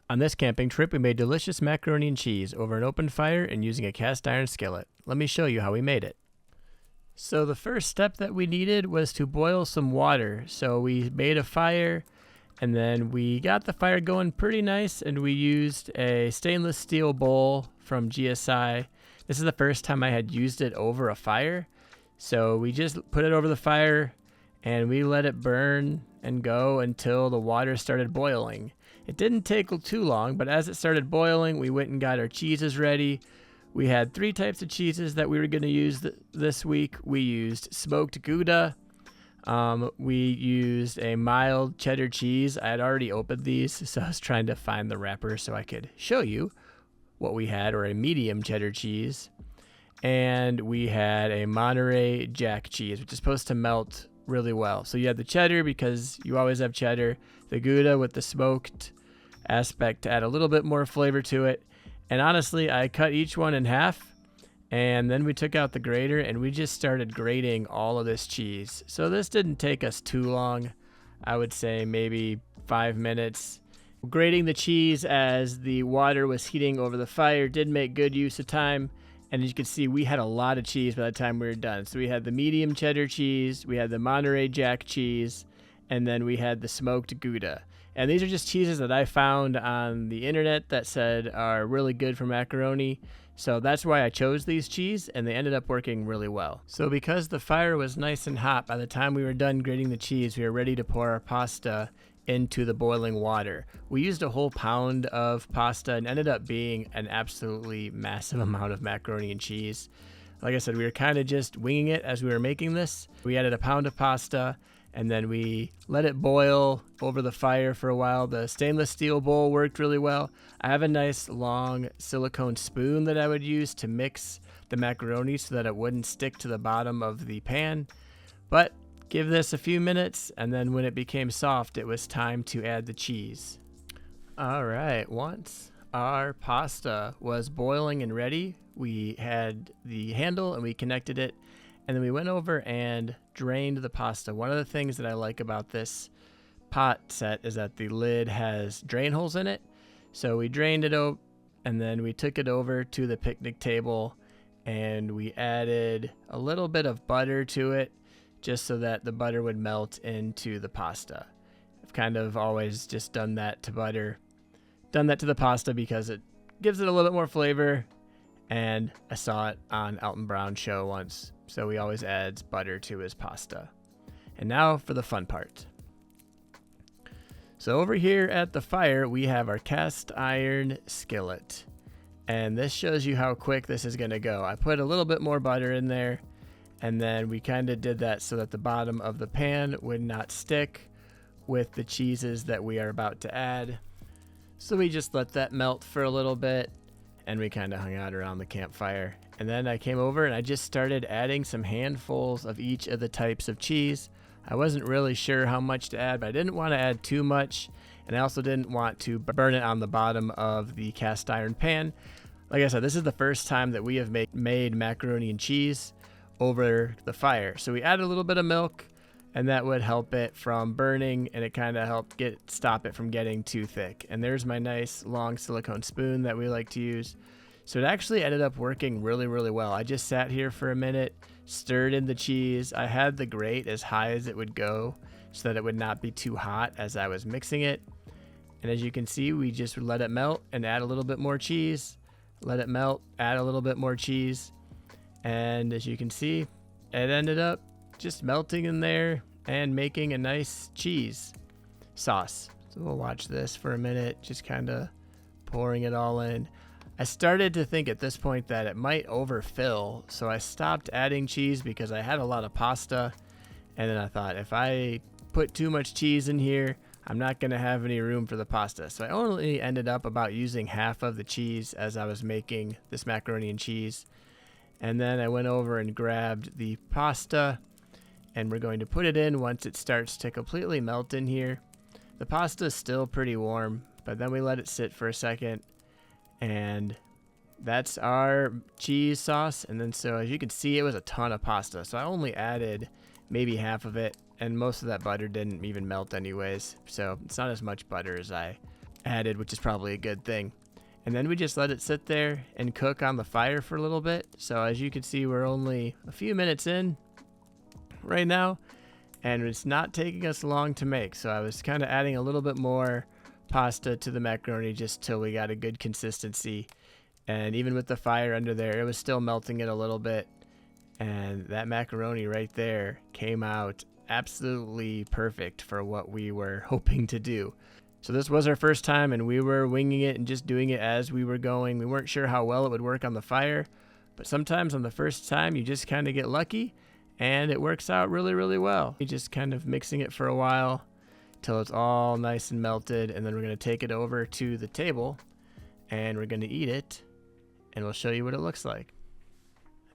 On this camping trip, we made delicious macaroni and cheese over an open fire and using a cast iron skillet. Let me show you how we made it. So the first step that we needed was to boil some water. So we made a fire and then we got the fire going pretty nice and we used a stainless steel bowl from GSI. This is the first time I had used it over a fire. So we just put it over the fire and we let it burn and go until the water started boiling. It didn't take too long, but as it started boiling, we went and got our cheeses ready. We had 3 types of cheeses that we were going to use this week. We used smoked Gouda. We used a mild cheddar cheese. I had already opened these, so I was trying to find the wrapper so I could show you what we had, or a medium cheddar cheese. And we had a Monterey Jack cheese, which is supposed to melt really well. So you had the cheddar because you always have cheddar, the Gouda with the smoked aspect to add a little bit more flavor to it. And honestly, I cut each one in half and then we took out the grater and we just started grating all of this cheese. So this didn't take us too long. I would say maybe 5 minutes. Grating the cheese as the water was heating over the fire did make good use of time. And as you can see, we had a lot of cheese by the time we were done. So we had the medium cheddar cheese, we had the Monterey Jack cheese, and then we had the smoked Gouda. And these are just cheeses that I found on the internet that said are really good for macaroni. So that's why I chose these cheese, and they ended up working really well. So because the fire was nice and hot, by the time we were done grating the cheese, we were ready to pour our pasta into the boiling water. We used a whole pound of pasta and ended up being an absolutely massive amount of macaroni and cheese. Like I said, we were kind of just winging it as we were making this. We added a pound of pasta and then we let it boil over the fire for a while. The stainless steel bowl worked really well. I have a nice long silicone spoon that I would use to mix the macaroni so that it wouldn't stick to the bottom of the pan. But give this a few minutes, and then when it became soft, it was time to add the cheese. All right, once our pasta was boiling and ready, we had the handle and we connected it, and then we went over and drained the pasta. One of the things that I like about this pot set is that the lid has drain holes in it. So we drained it out, and then we took it over to the picnic table, and we added a little bit of butter to it, just so that the butter would melt into the pasta. I've kind of always just done that to the pasta because it gives it a little bit more flavor, and I saw it on Alton Brown's show once, so he always adds butter to his pasta. And now for the fun part. So over here at the fire, we have our cast iron skillet, and this shows you how quick this is gonna go. I put a little bit more butter in there, and then we kind of did that so that the bottom of the pan would not stick with the cheeses that we are about to add. So we just let that melt for a little bit, and we kind of hung out around the campfire. And then I came over and I just started adding some handfuls of each of the types of cheese. I wasn't really sure how much to add, but I didn't want to add too much, and I also didn't want to burn it on the bottom of the cast iron pan. Like I said, this is the first time that we have made macaroni and cheese over the fire. So we added a little bit of milk, and that would help it from burning, and it kind of helped stop it from getting too thick. And there's my nice long silicone spoon that we like to use. So it actually ended up working really, really well. I just sat here for a minute, stirred in the cheese. I had the grate as high as it would go so that it would not be too hot as I was mixing it. And as you can see, we just let it melt and add a little bit more cheese. Let it melt, add a little bit more cheese. And as you can see, it ended up just melting in there and making a nice cheese sauce. So we'll watch this for a minute, just kind of pouring it all in. I started to think at this point that it might overfill, so I stopped adding cheese because I had a lot of pasta. And then I thought, if I put too much cheese in here, I'm not going to have any room for the pasta. So I only ended up about using half of the cheese as I was making this macaroni and cheese. And then I went over and grabbed the pasta, and we're going to put it in once it starts to completely melt in here. The pasta is still pretty warm, but then we let it sit for a second, and that's our cheese sauce. And then so as you can see, it was a ton of pasta, so I only added maybe half of it, and most of that butter didn't even melt anyways, so it's not as much butter as I added, which is probably a good thing. And then we just let it sit there and cook on the fire for a little bit. So as you can see, we're only a few minutes in right now, and it's not taking us long to make. So I was kind of adding a little bit more pasta to the macaroni just till we got a good consistency. And even with the fire under there, it was still melting it a little bit. And that macaroni right there came out absolutely perfect for what we were hoping to do. So this was our first time, and we were winging it and just doing it as we were going. We weren't sure how well it would work on the fire, but sometimes on the first time you just kind of get lucky and it works out really, really well. You just kind of mixing it for a while till it's all nice and melted, and then we're going to take it over to the table and we're going to eat it, and we'll show you what it looks like.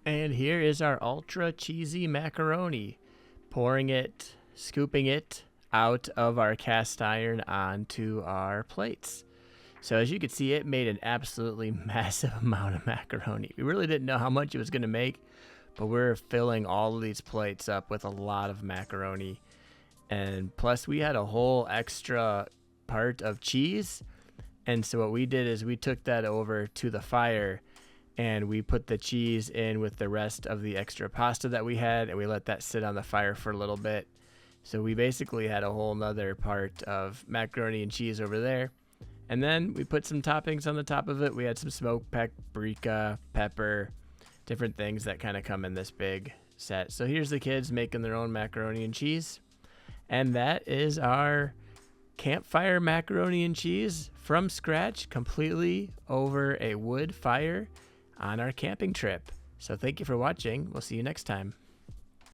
And here is our ultra cheesy macaroni. Pouring it, scooping it out of our cast iron onto our plates. So as you can see, it made an absolutely massive amount of macaroni. We really didn't know how much it was going to make, but we're filling all of these plates up with a lot of macaroni. And plus we had a whole extra part of cheese. And so what we did is we took that over to the fire and we put the cheese in with the rest of the extra pasta that we had, and we let that sit on the fire for a little bit. So we basically had a whole nother part of macaroni and cheese over there. And then we put some toppings on the top of it. We had some smoked paprika, pepper, different things that kind of come in this big set. So here's the kids making their own macaroni and cheese. And that is our campfire macaroni and cheese from scratch, completely over a wood fire on our camping trip. So thank you for watching. We'll see you next time.